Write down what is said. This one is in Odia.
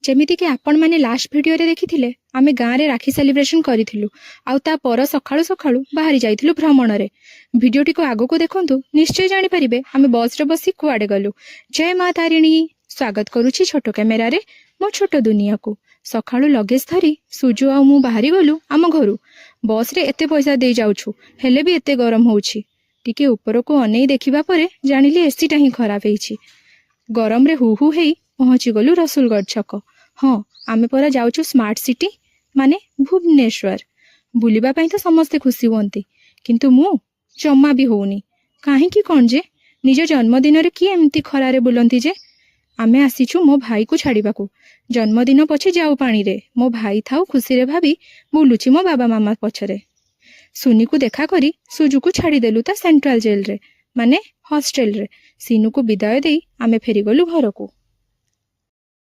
ଯେମିତିକି ଆପଣମାନେ ଲାଷ୍ଟ ଭିଡ଼ିଓରେ ଦେଖିଥିଲେ ଆମେ ଗାଁରେ ରାକ୍ଷୀ ସେଲିବ୍ରେସନ୍ କରିଥିଲୁ ଆଉ ତା ପର ସକାଳୁ ସକାଳୁ ବାହାରି ଯାଇଥିଲୁ ଭ୍ରମଣରେ। ଭିଡ଼ିଓଟିକୁ ଆଗକୁ ଦେଖନ୍ତୁ, ନିଶ୍ଚୟ ଜାଣିପାରିବେ ଆମେ ବସ୍ରେ ବସି କୁଆଡ଼େ ଗଲୁ। ଜୟ ମା ତାରିଣୀ। ସ୍ୱାଗତ କରୁଛି ଛୋଟ କ୍ୟାମେରାରେ ମୋ ଛୋଟ ଦୁନିଆକୁ। ସକାଳୁ ଲଗେଜ ଧରି ସୁଜୁ ଆଉ ମୁଁ ବାହାରି ଗଲୁ ଆମ ଘରୁ। ବସ୍ରେ ଏତେ ପଇସା ଦେଇ ଯାଉଛୁ, ହେଲେ ବି ଏତେ ଗରମ ହେଉଛି। ଟିକେ ଉପରକୁ ଅନେଇ ଦେଖିବା ପରେ ଜାଣିଲି ଏସିଟା ହିଁ ଖରାପ ହେଇଛି। ଗରମରେ ହୁ ହୁ ହେଇ ପହଞ୍ଚିଗଲୁ ରସୁଲଗଡ଼ ଛକ। ହଁ, ଆମେ ପରା ଯାଉଛୁ ସ୍ମାର୍ଟ ସିଟି ମାନେ ଭୁବନେଶ୍ୱର। ବୁଲିବା ପାଇଁ ତ ସମସ୍ତେ ଖୁସି ହୁଅନ୍ତି, କିନ୍ତୁ ମୁଁ ଜମା ବି ହଉନି। କାହିଁକି କ'ଣ ଯେ? ନିଜ ଜନ୍ମଦିନରେ କିଏ ଏମିତି ଖରାରେ ବୁଲନ୍ତି ଯେ? ଆମେ ଆସିଛୁ ମୋ ଭାଇକୁ ଛାଡ଼ିବାକୁ। ଜନ୍ମଦିନ ପଛେ ଯାଉ ପାଣିରେ, ମୋ ଭାଇ ଥାଉ ଖୁସିରେ ଭାବି ବୁଲୁଛି ମୋ ବାବା ମାମା ପଛରେ। ସୁନିକୁ ଦେଖା କରି ସୁଜୁକୁ ଛାଡ଼ିଦେଲୁ ତା ସେଣ୍ଟ୍ରାଲ ଜେଲରେ ମାନେ ହଷ୍ଟେଲରେ। ସିନୁକୁ ବିଦାୟ ଦେଇ ଆମେ ଫେରିଗଲୁ ଘରକୁ।